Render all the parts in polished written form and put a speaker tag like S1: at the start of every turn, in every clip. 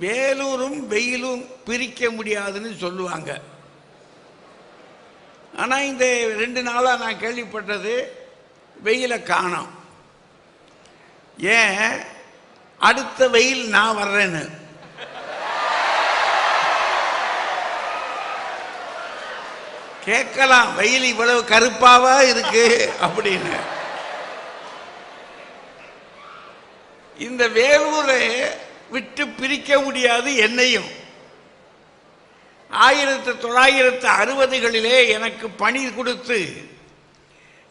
S1: வேலூரும் வெயிலும் பிரிக்க முடியாதுன்னு சொல்லுவாங்க. ஆனால் இந்த 2 நாளாக நான் கேள்விப்பட்டது வெயிலை காணோம். ஏன் அடுத்த வெயில் நான் வர்றேன்னு. கேட்கலாம், வெயில் இவ்வளவு கருப்பாவா இருக்கு அப்படின்னு. இந்த வேலூரை விட்டு பிரிக்க முடியாது என்னையும். 1960களிலே எனக்கு பணி கொடுத்து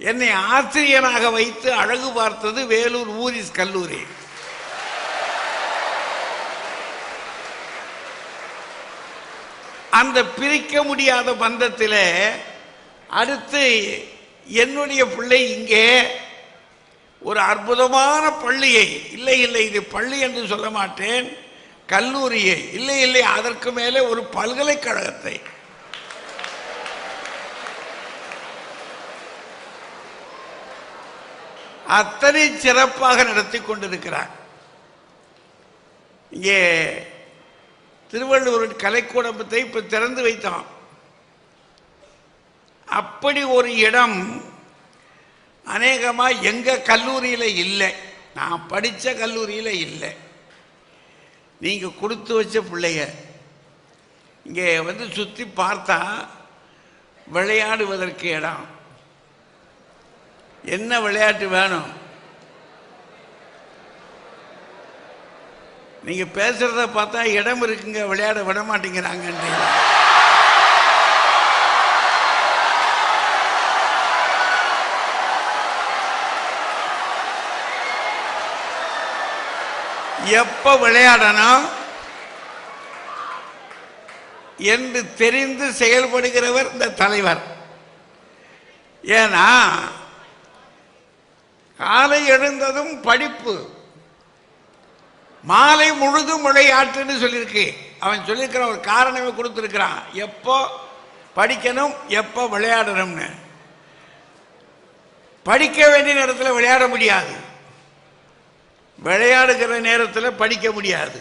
S1: என்னை ஆசிரியராக வைத்து அழகு பார்த்தது வேலூர் ஊரிஸ் கல்லூரி. அந்த பிரிக்க முடியாத பந்தத்தில் அடுத்து என்னுடைய பிள்ளை இங்கே ஒரு அற்புதமான பள்ளியை, இல்லை இல்லை இது பள்ளி என்று சொல்ல மாட்டேன், கல்லூரியை, இல்லை இல்லை அதற்கு மேலே ஒரு பல்கலைக்கழகத்தை அத்தனை சிறப்பாக நடத்தி கொண்டிருக்கிறார். இங்கே திருவள்ளுவர் கலைக்கூடத்தை இப்ப திறந்து வைத்தோம். அப்படி ஒரு இடம் அநேகமா எங்க கல்லூரியில இல்லை, நான் படித்த கல்லூரியில இல்லை. நீங்க கொடுத்து வச்ச பிள்ளைங்க இங்கே வந்து சுற்றி பார்த்தா விளையாடுவதற்கு இடம். என்ன விளையாட்டு வேணும்? நீங்க பேசுறத பார்த்தா இடம் இருக்குங்க, விளையாட விட மாட்டேங்கிறாங்க. எப்ப விளையாடணும் என்று தெரிந்து செயல்படுகிறவர் இந்த தலைவர். ஏன்னா காலை எழுந்ததும் படிப்பு, மாலை முழுதும் விளையாட்டுன்னு சொல்லியிருக்கு. அவன் சொல்லியிருக்கிற ஒரு காரணமே கொடுத்துருக்கிறான், எப்போ படிக்கணும் எப்போ விளையாடணும்னு. படிக்க வேண்டிய நேரத்தில் விளையாட முடியாது, விளையாடுகிற நேரத்தில் படிக்க முடியாது.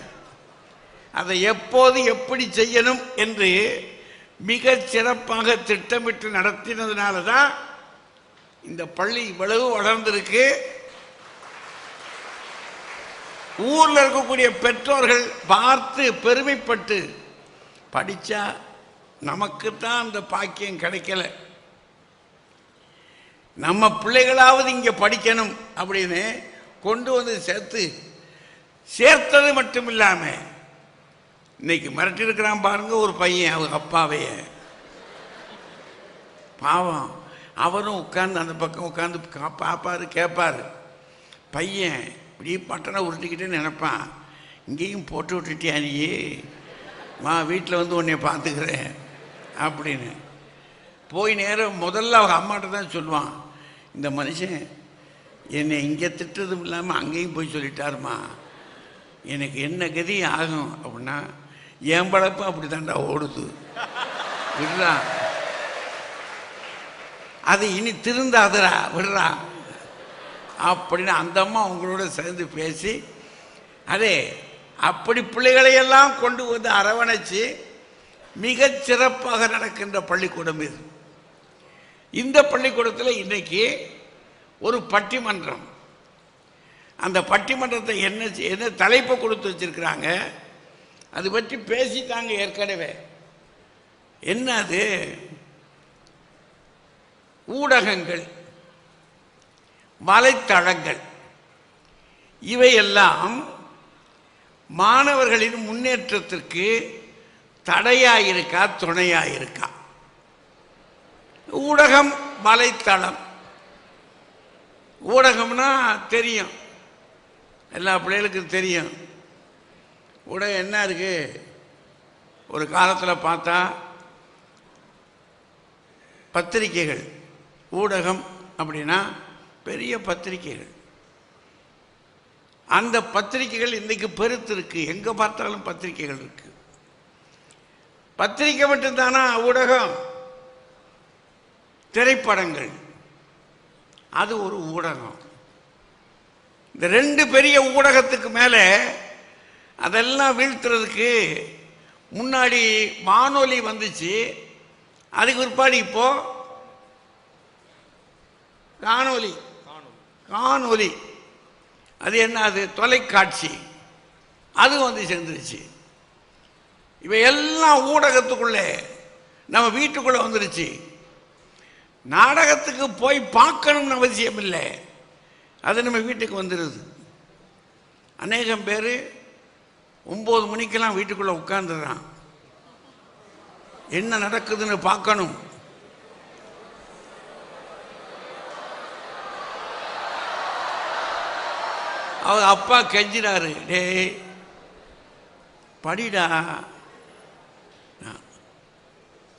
S1: அதை எப்போது எப்படி செய்யணும் என்று மிக சிறப்பாக திட்டமிட்டு நடத்தினதுனால தான் இந்த பள்ளி இவ்வளவு வளர்ந்திருக்கு. ஊரில் இருக்கக்கூடிய பெற்றோர்கள் பார்த்து பெருமைப்பட்டு, படித்தா நமக்குத்தான் அந்த பாக்கியம் கிடைக்கல, நம்ம பிள்ளைகளாவது இங்கே படிக்கணும் அப்படின்னு கொண்டு வந்து சேர்த்தது மட்டும் இல்லாமல் இன்னைக்கு மிரட்டிருக்கிறான் பாருங்க ஒரு பையன், அவங்க அப்பாவைய பாவம். அவரும் உட்கார்ந்து அந்த பக்கம் உட்கார்ந்து பார்ப்பாரு கேட்பாரு. பையன் இப்படி பட்டனை உருட்டிக்கிட்டே நினைப்பான், இங்கேயும் போட்டு விட்டுட்டியா நீ, வா வீட்டில் வந்து உன்னை பார்த்துக்கிறேன் அப்படின்னு. போய் நேரம் முதல்ல அவங்க அம்மாட்ட தான் சொல்லுவான், இந்த மனுஷன் என்னை இங்கே திட்டுறதும் இல்லாமல் அங்கேயும் போய் சொல்லிட்டாருமா, எனக்கு என்ன கதி ஆகும் அப்படின்னா, என் பழப்பும் அப்படி தாண்டா ஓடுது, விடுறா அது இனி திருந்தாதரா விடுறா அப்படின்னு அந்த அம்மா உங்களோட சேர்ந்து பேசி, அதே அப்படி பிள்ளைகளையெல்லாம் கொண்டு வந்து அரவணைச்சு மிகச் சிறப்பாக நடக்கின்ற பள்ளிக்கூடம் இது. இந்த பள்ளிக்கூடத்தில் இன்னைக்கு ஒரு பட்டிமன்றம், அந்த பட்டிமன்றத்தை என்ன தலைப்பை கொடுத்து வச்சிருக்கிறாங்க, அது பற்றி பேசிட்டாங்க ஏற்கனவே. என்ன அது? ஊடகங்கள், வலைத்தளங்கள் இவையெல்லாம் மாணவர்களின் முன்னேற்றத்திற்கு தடையாயிருக்கா துணையாயிருக்கா? ஊடகம் வலைத்தளம், ஊடகம்னா தெரியும், எல்லா பிள்ளைகளுக்கும் தெரியும். ஊடகம் என்ன இருக்கு? ஒரு காலத்தில் பார்த்தா பத்திரிகைகள், ஊடகம் அப்படின்னா பெரிய பத்திரிகைகள். அந்த பத்திரிகைகள் இன்னைக்கு பெருத்து இருக்கு, எங்க பார்த்தாலும் பத்திரிகைகள் இருக்கு. பத்திரிகை மட்டும்தானா ஊடகம்? திரைப்படங்கள் அது ஒரு ஊடகம். இந்த 2 பெரிய ஊடகத்துக்கு மேலே அதெல்லாம் வீழ்த்துறதுக்கு முன்னாடி வானொலி வந்துச்சு. அதுக்கு பிற்பாடு இப்போ காணொலி. அது என்ன? அது தொலைக்காட்சி. அது வந்து சேர்ந்துருச்சு. இவை எல்லாம் ஊடகத்துக்குள்ளே நம்ம வீட்டுக்குள்ளே வந்துருச்சு. நாடகத்துக்கு போய் பார்க்கணும்னு அவசியம் இல்லை, அது நம்ம வீட்டுக்கு வந்துடுது. அநேகம் பேர் 9 மணிக்கெல்லாம் வீட்டுக்குள்ளே உட்கார்ந்துடுறான். என்ன நடக்குதுன்னு பார்க்கணும். அவர் அப்பா கெஞ்சிறாரு, டேய் படிடா,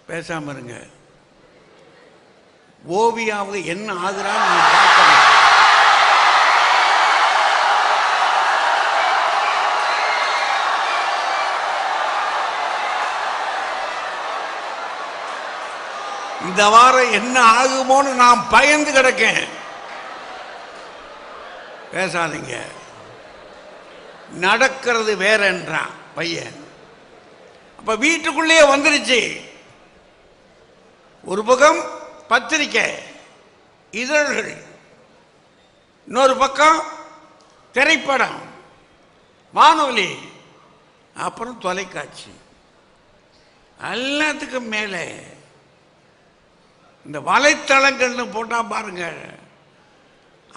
S1: பேசாம இருங்க, ஓவியாவுக்கு என்ன ஆகுறான்னு நீ பார்க்கணும். இந்த வாரம் என்ன ஆகுமோன்னு நான் பயந்து கிடக்கேன். பேசாதீங்க, நடக்கிறது வேற என்றான் பையன். அப்ப வீட்டுக்குள்ளேயே வந்துருச்சு. ஒரு பக்கம் பத்திரிக்கை இதழ்கள், இன்னொரு பக்கம் திரைப்படம், வானொலி, அப்புறம் தொலைக்காட்சி. எல்லாத்துக்கும் மேலே இந்த வலைத்தளங்கள்னு போட்டா பாருங்க,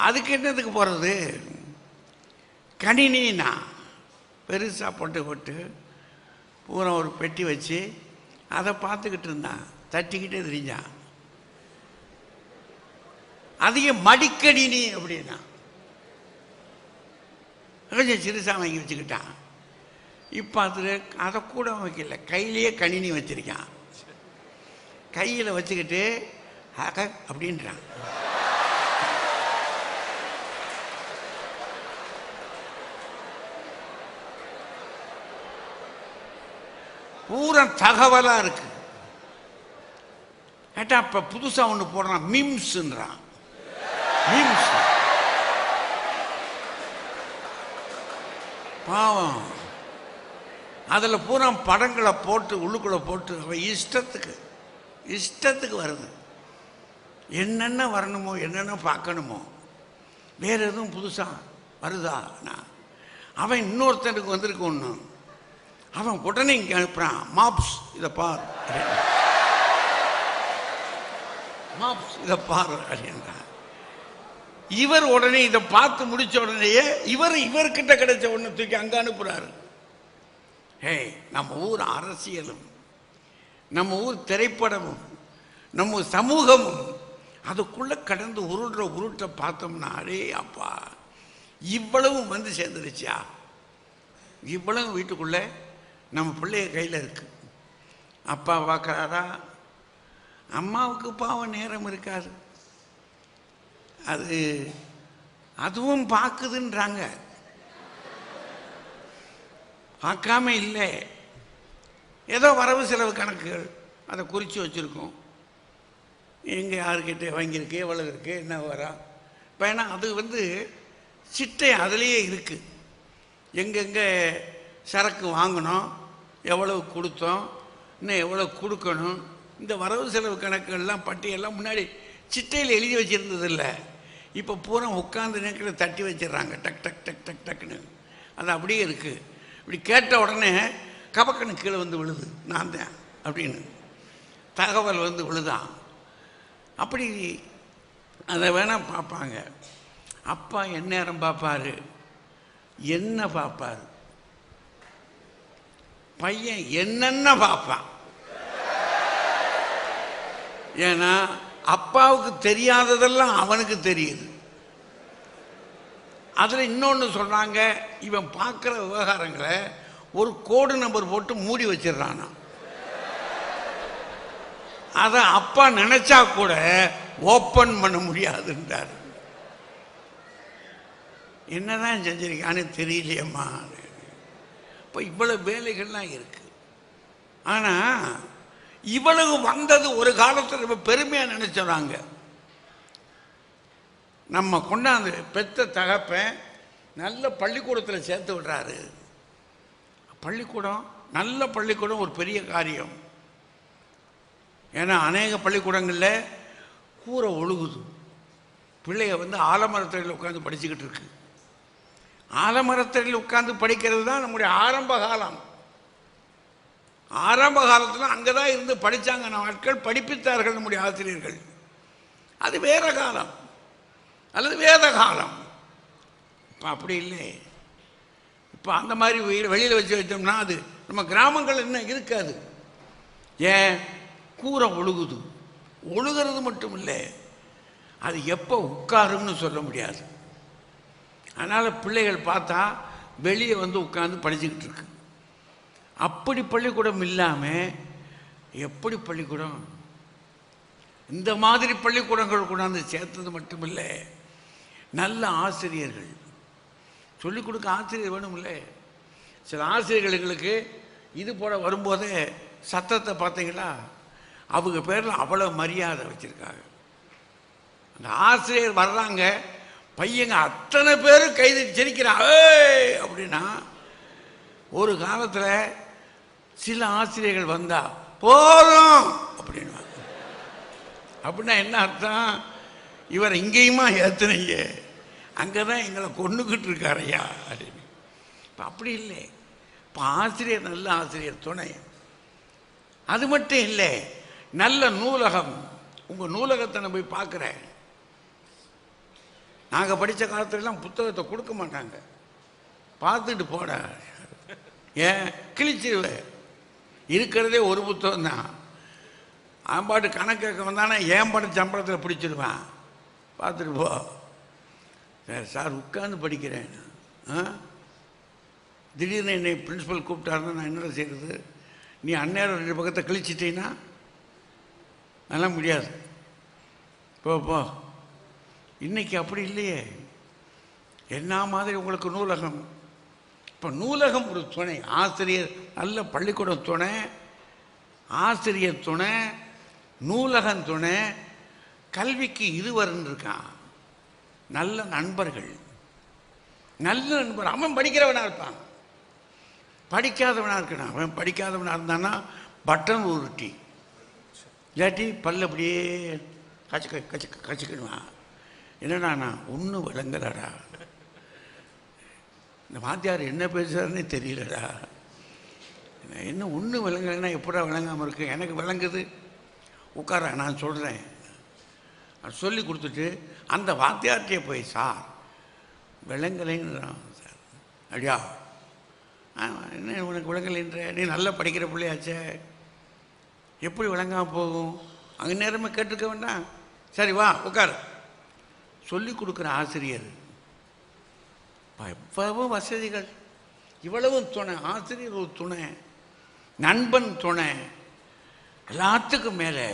S1: அதுக்கு என்னதுக்கு போகிறது? கணினினா பெருசாக போட்டு பூரா ஒரு பெட்டி வச்சு அதை பார்த்துக்கிட்டு இருந்தான், தட்டிக்கிட்டே தெரிஞ்சான். அதிக மடிக்கணினி அப்படின்னா கொஞ்சம் சிறுசாக வாங்கி வச்சுக்கிட்டான். இப்போ அதை கூட வைக்கல, கையிலேயே கணினி வச்சிருக்கான். கையில் வச்சுக்கிட்டு அப்படின்றான். பூரா தகவலா இருக்கு. கேட்டா இப்ப புதுசா ஒண்ணு போடுறான், மீம்ஸ்ன்றான். மீம்ஸ் பாவம். அதுல பூரா படங்களை போட்டு உள்ளுக்குள்ள போட்டு அவன் இஷ்டத்துக்கு வருது. என்னென்ன வரணுமோ என்னென்ன பார்க்கணுமோ, வேற எதுவும் புதுசா வருதா? அவன் இன்னொருத்தனுக்கு வந்திருக்கு ஒண்ணு, அவன் உடனே இங்க அனுப்புறான், மாப்ஸ் இதை பார், மாப்ஸ் இதை பார் அப்படின்றான். இவர் உடனே இதை பார்த்து முடிச்ச உடனேயே இவர்கிட்ட கிடைச்ச ஒண்ணு தூக்கி அங்க அனுப்புறாரு. நம்ம ஊர் அரசியலும், நம்ம ஊர் திரைப்படமும், நம்ம சமூகமும் அதுக்குள்ள கடந்து உருட்ட பார்த்தோம்னா, அடே அப்பா, இவ்வளவு வந்து சேர்ந்துருச்சா? இவ்வளவு வீட்டுக்குள்ள நம்ம பிள்ளைய கையில் இருக்கு. அப்பா பார்க்குறாரா? அம்மாவுக்கு பாவம் நேரம் இருக்காது, அதுவும் பார்க்குதுன்றாங்க. பார்க்காம இல்லை, ஏதோ வரவு செலவு கணக்குகள் அதை குறித்து வச்சுருக்கோம். எங்கே யாருக்கிட்ட வாங்கியிருக்கு, எவ்வளவு இருக்கு, என்ன வரா. இப்போ ஏன்னா அது வந்து சிட்டை அதுலேயே இருக்குது. எங்கெங்கே சரக்கு வாங்கினோம், எவ்வளவு கொடுத்தோம், இன்னும் எவ்வளோ கொடுக்கணும், இந்த வரவு செலவு கணக்குகள்லாம் பட்டியெல்லாம் முன்னாடி சிட்டையில் எழுதி வச்சுருந்ததில்ல. இப்போ பூரா உட்காந்து நேரத்தில் தட்டி வச்சிடறாங்க, டக் டக் டக் டக் டக்குன்னு. அது அப்படியே இருக்குது. இப்படி கேட்ட உடனே கபக்கன்னு கீழே வந்து விழுது, நான் தான் அப்படின்னு தகவல் வந்து விழுதான். அப்படி அதை வேணால் பார்ப்பாங்க. அப்பா எந்நேரம் பார்ப்பாரு, என்ன பார்ப்பாரு? பையன் என்னென்ன பார்ப்பான். ஏன்னா அப்பாவுக்கு தெரியாததெல்லாம் அவனுக்கு தெரியுது. அதில் இன்னொன்று சொல்கிறாங்க, இவன் பார்க்குற விவகாரங்களை ஒரு கோடு நம்பர் போட்டு மூடி வச்சிடறானா. அதை அப்பா நினைச்சா கூட ஓப்பன் பண்ண முடியாதுன்றார். என்னதான் செஞ்சிருக்கான்னு தெரியலையம்மா. இப்போ இவ்வளவு வேலைகள்லாம் இருக்கு. ஆனால் இவ்வளவு வந்தது ஒரு காலத்தில் ரொம்ப பெருமையாக நினைச்சாங்க. நம்ம கொண்டாந்து பெத்த தகப்பன் நல்ல பள்ளிக்கூடத்தில் சேர்த்து விடுறாரு, பள்ளிக்கூடம், நல்ல பள்ளிக்கூடம் ஒரு பெரிய காரியம். ஏன்னா அநேக பள்ளிக்கூடங்களில் கூரை ஒழுகுது. பிள்ளைய ஆலமரத்தடியில் உட்காந்து படிச்சுக்கிட்டு இருக்கு. ஆலமரத்தடியில் உட்காந்து படிக்கிறது தான் நம்முடைய ஆரம்ப காலம். ஆரம்ப காலத்தில் அங்கே தான் இருந்து படித்தாங்க நாட்கள், படிப்பித்தார்கள் நம்முடைய ஆசிரியர்கள். அது வேற காலம் அல்லது வேத காலம். இப்போ அப்படி இல்லை. இப்போ அந்த மாதிரி வெளியில் வச்சு வச்சோம்னா அது நம்ம கிராமங்கள் இன்னும் இருக்காது. ஏன்? கூரை ஒழுகுது. ஒழுகிறது மட்டும் இல்லை, அது எப்போ உட்காரும்னு சொல்ல முடியாது. அதனால் பிள்ளைகள் பார்த்தா வெளியே உட்காந்து படிச்சுக்கிட்டு இருக்கு. அப்படி பள்ளிக்கூடம் இல்லாமல் எப்படி பள்ளிக்கூடம்? இந்த மாதிரி பள்ளிக்கூடங்கள் கொண்டாந்து சேர்த்தது மட்டும் இல்லை, நல்ல ஆசிரியர்கள் சொல்லிக் கொடுக்க ஆசிரியர் வேணும்ல. சில ஆசிரியர்களுக்கு இது போல வரும்போதே சத்தத்தை பார்த்தீங்களா, அவங்க பேரில் அவ்வளோ மரியாதை வச்சுருக்காங்க. அந்த ஆசிரியர் வர்றாங்க, பையங்க அத்தனை பேரும் கைது சிரிக்கிறான் அப்படின்னா. ஒரு காலத்தில் சில ஆசிரியர்கள் வந்தா போதும் அப்படின்னா, அப்படின்னா என்ன அர்த்தம்? இவர் இங்கேயுமா ஏத்துனீங்க, அங்கே தான் எங்களை கொண்டுக்கிட்டு இருக்காரையா அப்படின்னு. இப்போ அப்படி இல்லை. இப்போ ஆசிரியர், நல்ல ஆசிரியர் துணை. அது மட்டும் இல்லை, நல்ல நூலகம். உங்கள் நூலகத்தை நான் போய் பார்க்குறேன். நாங்கள் படித்த காலத்துலலாம் புத்தகத்தை கொடுக்க மாட்டாங்க, பார்த்துட்டு போட. ஏன்? கிழிச்சிருவேன். இருக்கிறதே ஒரு புத்தகம் தான். ஆம்பாட்டு கணக்கு கேட்க வந்தானே ஏன் பட சம்பளத்தில் பிடிச்சிடுவேன், பார்த்துட்டு போ. சார் உட்காந்து படிக்கிறேன். திடீர்னு என்னை பிரின்ஸிபல் கூப்பிட்டாருன்னா நான் என்ன செய்கிறது? நீ அந்நேரம் 2 பக்கத்தை கிழிச்சிட்டீங்கன்னா அதெல்லாம் முடியாது, போ. இன்னைக்கு அப்படி இல்லையே. என்ன மாதிரி உங்களுக்கு நூலகம். இப்போ நூலகம் ஒரு துணை. ஆசிரியர், நல்ல பள்ளிக்கூடம் துணை, ஆசிரியர் துணை, நூலகம் துணை, கல்விக்கு இருவருன்னு இருக்கான். நல்ல நண்பர்கள். நல்ல நண்பர். அவன் படிக்கிறவனாக இருப்பான், படிக்காதவனாக இருக்கணும். அவன் படிக்காதவனாக இருந்தான்னா பட்டன் உருட்டி, இல்லாட்டி பல்ல அப்படியே கச்சுக்கிடுவான். என்னடா நான் ஒன்றும் விளங்கலடா, இந்த வாத்தியார் என்ன பேசுறாருன்னே தெரியலடா, என்ன ஒன்றும் விளங்கலைன்னா எப்படா விளங்காமல் இருக்கு? எனக்கு விளங்குது, உட்கார நான் சொல்கிறேன். சொல்லி கொடுத்துட்டு அந்த வாத்தியார்கிட்டே போய், சார் விளங்கலைன்றான் சார். அப்படியா? என்ன உனக்கு விளங்கலைன்ற? நீ நல்லா படிக்கிற பிள்ளையாச்சே, எப்படி விளங்காமல் போகும்? அங்கே நேரமே கேட்டுருக்க வேண்டாம். சரி வா உட்கார். சொல்லி கொடுக்குற ஆசிரியர் எவ்வளவு வசதிகள், இவ்வளவு துணை. ஆசிரியர் ஒரு துணை, நண்பன் துணை, எல்லாத்துக்கும் மேலே.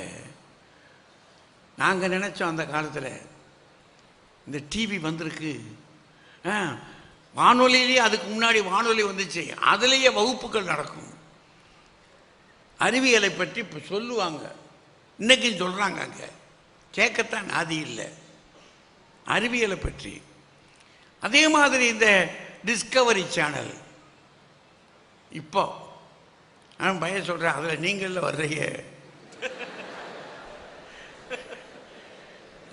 S1: நாங்கள் நினச்சோம் அந்த காலத்தில் இந்த டிவி வந்திருக்கு, வானொலியிலேயே அதுக்கு முன்னாடி வானொலி வந்துச்சு, அதுலேயே வகுப்புகள் நடக்கும். அறிவியலை பற்றி இப்போ சொல்லுவாங்க, இன்றைக்கும் சொல்கிறாங்க. அங்கே கேட்கத்தான் ஆதி இல்லை அறிவியலை பற்றி. அதே மாதிரி இந்த டிஸ்கவரி சேனல் இப்போ நான் பையன் சொல்கிறேன், அதில் நீங்களில் வர்றீங்க,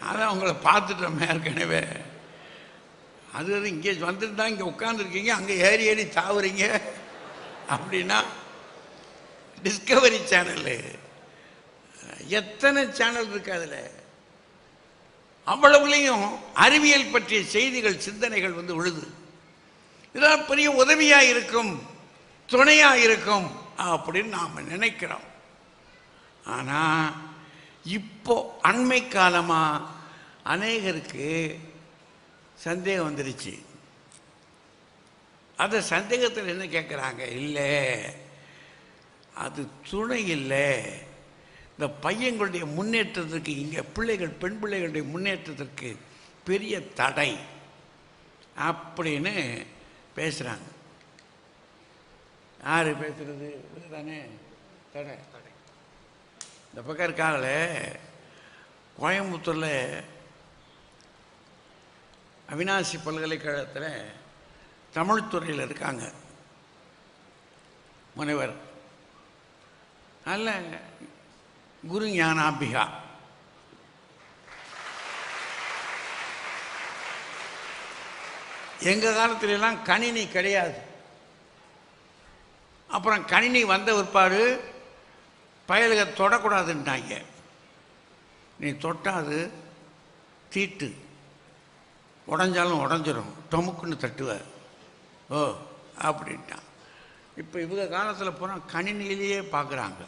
S1: அதான் உங்களை பார்த்துட்டோம் ஏற்கனவே. அது இங்கே வந்துட்டு தான் இங்கே உட்காந்துருக்கீங்க, அங்கே ஏறி ஏறி தாவுறீங்க அப்படின்னா. டிஸ்கவரி சேனல் எத்தனை சேனல் இருக்கு, அதில் அவ்வளவுலையும் அறிவியல் பற்றிய செய்திகள், சிந்தனைகள் விழுது. இதெல்லாம் பெரிய உதவியாக இருக்கும், துணையாக இருக்கும் அப்படின்னு நாம் நினைக்கிறோம். ஆனால் இப்போ அண்மை காலமாக அநேகருக்கு சந்தேகம் வந்துருச்சு. அந்த சந்தேகத்தில் என்ன கேட்குறாங்க? இல்லை, அது துணை இல்லை, இந்த பையங்களுடைய முன்னேற்றத்திற்கு, இங்கே பிள்ளைகள், பெண் பிள்ளைகளுடைய முன்னேற்றத்திற்கு பெரிய தடை அப்படின்னு பேசுகிறாங்க. யார் பேசுகிறது? தானே தடை. இந்த பக்கம் இருக்காங்களே, கோயம்புத்தூரில் அவினாசி பல்கலைக்கழகத்தில் தமிழ்துறையில் இருக்காங்க. முனைவர், நல்ல குரு ஞானாம்பிகா. எங்கள் காலத்துலலாம் கணினி கிடையாது. அப்புறம் கணினி வந்த பிற்பாடு பயலுக தொடக்கூடாதுன்ட்டாங்க. நீ தொட்டாது தீட்டு, உடஞ்சாலும் உடஞ்சிரும், டொமுக்குன்னு தட்டுவார். ஓ அப்படின்ட்டான். இப்போ இவங்க காலத்தில் போனால் கணினியிலேயே பார்க்குறாங்க.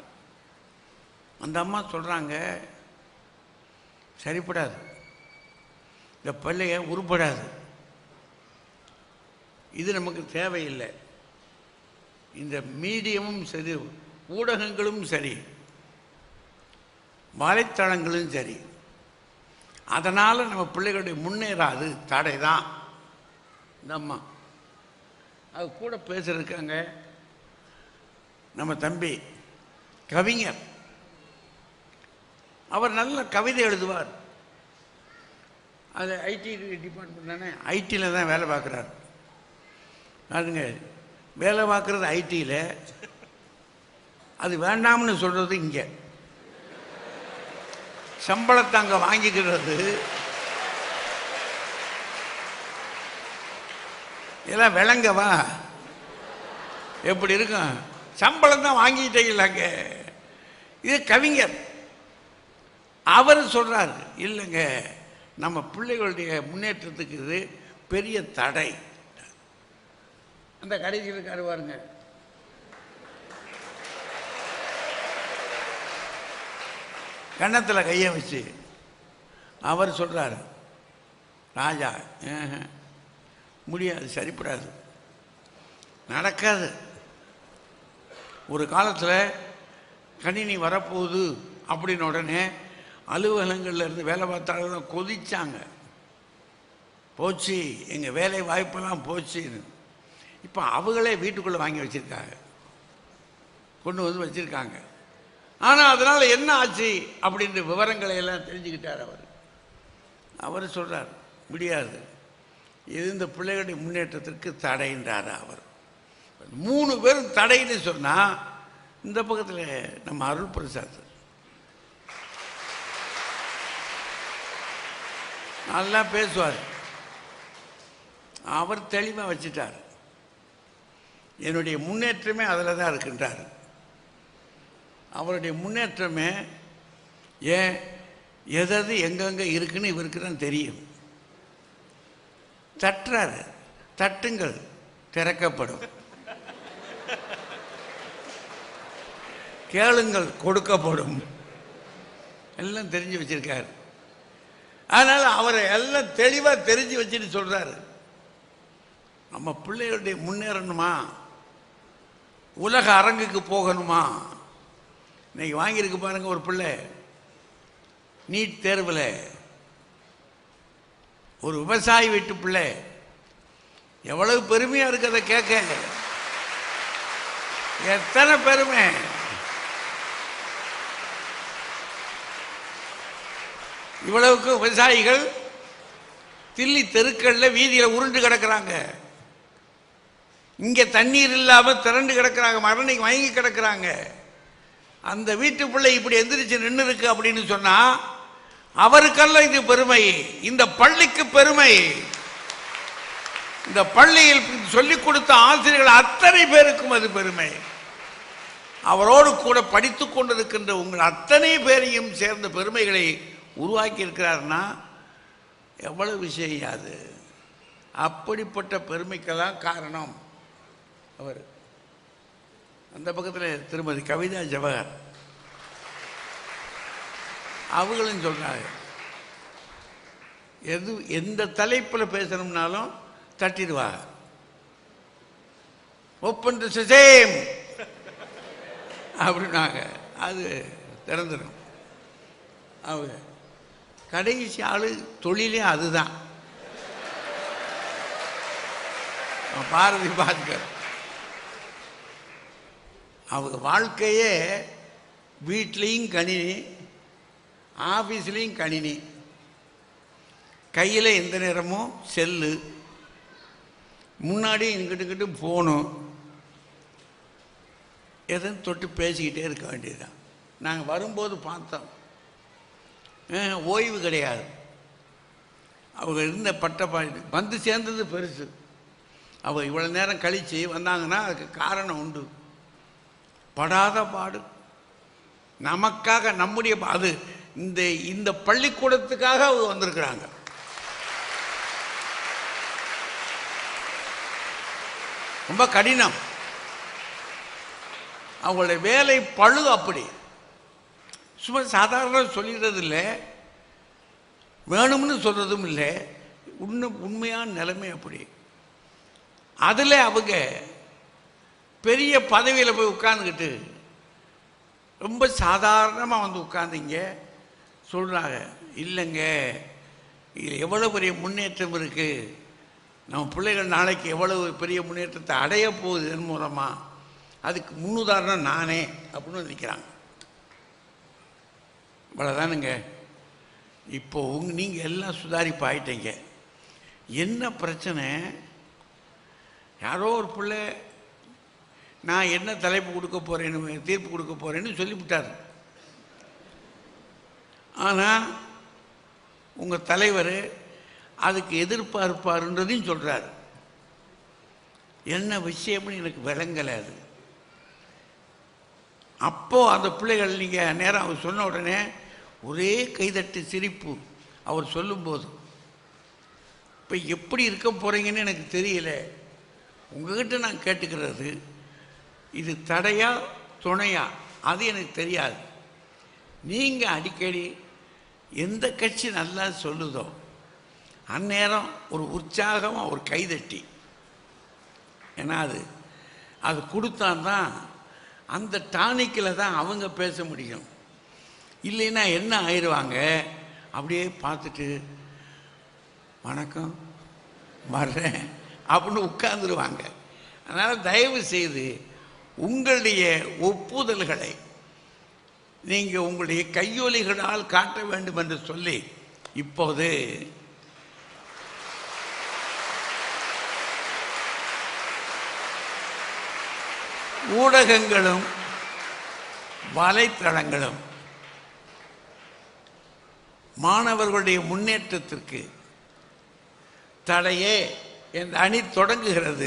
S1: அந்த அம்மா சொல்கிறாங்க, சரிப்படாது, இந்த பிள்ளைய உருப்படாது, இது நமக்கு தேவையில்லை. இந்த மீடியமும் சரி, ஊடகங்களும் சரி, வலைத்தளங்களும் சரி, அதனால் நம்ம பிள்ளைகளுடைய முன்னேறாது, தடை தான். இந்த அம்மா அது கூட பேசுகிறதுக்காங்க நம்ம தம்பி கவிஞர். அவர் நல்ல கவிதை எழுதுவார். அது ஐடி டிபார்ட்மெண்ட் தானே, ஐடியில் தான் வேலை பார்க்குறாரு. அதுங்க வேலை பார்க்குறது ஐடியில், அது வேண்டாம்னு சொல்கிறது இங்கே. சம்பளத்தை அங்கே வாங்கிக்கிறது, இதெல்லாம் விளங்கவா எப்படி இருக்கும்? சம்பளம் தான் வாங்கிட்டீங்கள அங்கே. இது கவிஞர், அவர் சொல்கிறார், இல்லைங்க நம்ம பிள்ளைகளுடைய முன்னேற்றத்துக்கு இது பெரிய தடை. அந்த கடைசியில் இருக்காரு பாருங்க, கன்னத்தில் கையை வச்சு அவர் சொல்கிறார், ராஜா முடியாது, சரிப்படாது, நடக்காது. ஒரு காலத்தில் கணினி வரப்போகுது அப்படின்னு உடனே அலுவலகங்களில் இருந்து வேலை பார்த்தாலும் கொதிச்சாங்க, போச்சு எங்கள் வேலை வாய்ப்பெல்லாம் போச்சுன்னு. இப்போ அவங்களே வீட்டுக்குள்ளே வாங்கி வச்சுருக்காங்க, கொண்டு வந்து வச்சுருக்காங்க. ஆனால் அதனால் என்ன ஆச்சு அப்படின்ற விவரங்களை எல்லாம் தெரிஞ்சுக்கிட்டார் அவர். அவர் சொல்கிறார், முடியாது, இது இந்த பிள்ளைகளுடைய முன்னேற்றத்திற்கு தடைன்றார் அவர். 3 பேரும் தடைன்னு சொன்னால், இந்த பக்கத்தில் நம்ம அருள் பிரசாத் நல்லா பேசுவார். அவர் தெளிவாக வச்சுட்டார், என்னுடைய முன்னேற்றமே அதில் தான் இருக்கின்றார். அவருடைய முன்னேற்றமே ஏன் எது எங்கெங்கே இருக்குன்னு இவருக்கு தான் தெரியும். தட்டுறாரு, தட்டுங்கள் திறக்கப்படும், கேளுங்கள் கொடுக்கப்படும், எல்லாம் தெரிஞ்சு வச்சிருக்காரு. அதனால் அவரை எல்லாம் தெளிவாக தெரிஞ்சு வச்சுட்டு சொல்கிறாரு, நம்ம பிள்ளைகளுடைய முன்னேறணுமா, உலக அரங்குக்கு போகணுமா. இன்னைக்கு வாங்கியிருக்கு பாருங்க ஒரு பிள்ளை நீட் தேர்வில், ஒரு விவசாயி வீட்டு பிள்ளை, எவ்வளவு பெருமையாக இருக்கு அதை கேட்க, எத்தனை பெருமை. இவ்வளவுக்கு விவசாயிகள் தில்லி தெருக்களில் வீதியில் உருண்டு கிடக்கிறாங்க, இங்கே தண்ணீர் இல்லாமல் திரண்டு கிடக்கிறாங்க, மரணிக்கு வாங்கி கிடக்கிறாங்க. அந்த வீட்டு பிள்ளை இப்படி எந்திரிச்சு நின்று இருக்கு அப்படின்னு சொன்னா அவருக்கல்ல இது பெருமை, இந்த பள்ளிக்கு பெருமை. இந்த பள்ளியில் சொல்லிக் கொடுத்த ஆசிரியர்கள் அத்தனை பேருக்கும் அது பெருமை. அவரோடு கூட படித்து கொண்டிருக்கின்ற உங்கள் அத்தனை பேரையும் சேர்ந்த பெருமைகளை உருவாக்கி இருக்கிறார்னா எவ்வளவு விஷயம் அது. அப்படிப்பட்ட பெருமைக்கெல்லாம் காரணம் அவர். அந்த பக்கத்தில் திருமதி கவிதா ஜவஹர் அவங்களும் சொல்றாங்க, எந்த தலைப்பில் பேசணும்னாலும் தட்டிடுவாங்க. ஓப்பன் டு சேம் அப்படின்னாங்க, அது திறந்துடும். அவங்க கடைசி ஆளு தொழிலே அதுதான். பாரதி பாஸ்கர் அவங்க வாழ்க்கையே வீட்லேயும் கணினி, ஆஃபீஸ்லேயும் கணினி, கையில் எந்த நேரமும் செல்லு, முன்னாடி இங்கிட்டு ஃபோனு, எதுவும் தொட்டு பேசிக்கிட்டே இருக்க வேண்டியதுதான். நாங்கள் வரும்போது பார்த்தோம், ஓய்வு கிடையாது. அவங்க இருந்த பட்டப்பாடு வந்து சேர்ந்தது பெருசு. அவங்க இவ்வளோ நேரம் கழித்து வந்தாங்கன்னா அதுக்கு காரணம் உண்டு. படாத பாடு நமக்காக, நம்முடைய அது இந்த இந்த பள்ளிக்கூடத்துக்காக அவங்க வந்திருக்கிறாங்க. ரொம்ப கடினம். அவங்களுடைய வேலை பழு அப்படி. சும்மா சாதாரண சொல்லிடுறது இல்லை, வேணும்னு சொல்கிறதும் இல்லை. உண்மையான நிலைமை அப்படி. அதில் அவங்க பெரிய பதவியில் போய் உட்கார்ந்துக்கிட்டு ரொம்ப சாதாரணமாக வந்து உட்கார்ந்தீங்க சொல்கிறாங்க. இல்லைங்க, இதில் எவ்வளோ பெரிய முன்னேற்றம் இருக்குது, நம்ம பிள்ளைகள் நாளைக்கு எவ்வளவு பெரிய முன்னேற்றத்தை அடைய போகுது இதன் மூலமாக, அதுக்கு முன்னுதாரணம் நானே அப்படின்னு நினைக்கிறாங்க. இவ்வளோதானுங்க. இப்போது நீங்கள் எல்லாம் சுதாரிப்பு ஆயிட்டீங்க. என்ன பிரச்சனை, யாரோ ஒரு பிள்ளை நான் என்ன தலைப்பு கொடுக்க போகிறேன்னு, தீர்ப்பு கொடுக்க போகிறேன்னு சொல்லிவிட்டார். ஆனால் உங்கள் தலைவர் அதுக்கு எதிர்பார்ப்பாருன்றதையும் சொல்கிறார். என்ன விஷயம்னு எனக்கு விளங்கலை. அது அப்போது அந்த பிள்ளைகள் நீங்கள் நேரம் அவர் சொன்ன உடனே ஒரே கைதட்டு சிரிப்பு. அவர் சொல்லும்போது இப்போ எப்படி இருக்க போகிறீங்கன்னு எனக்கு தெரியல. உங்ககிட்ட நான் கேட்டுக்கிறது, இது தடையா துணையா அது எனக்கு தெரியாது. நீங்கள் அடிக்கடி எந்த கட்சி நல்லா சொல்லுதோ அந்நேரம் ஒரு உற்சாகமாக ஒரு கைதட்டி, ஏன்னா அது கொடுத்தாதான் அந்த டானிக்கில் தான் அவங்க பேச முடியும். இல்லைன்னா என்ன ஆயிடுவாங்க, அப்படியே பார்த்துட்டு வணக்கம் வர்றேன் அப்படின்னு உட்கார்ந்துருவாங்க. அதனால் தயவு செய்து உங்களுடைய ஒப்புதல்களை நீங்கள் உங்களுடைய கையொலிகளால் காட்ட வேண்டும் என்று சொல்லி இப்போது ஊடகங்களும் வலைத்தளங்களும் மாணவர்களுடைய முன்னேற்றத்திற்கு தடையே என்ற அணி தொடங்குகிறது.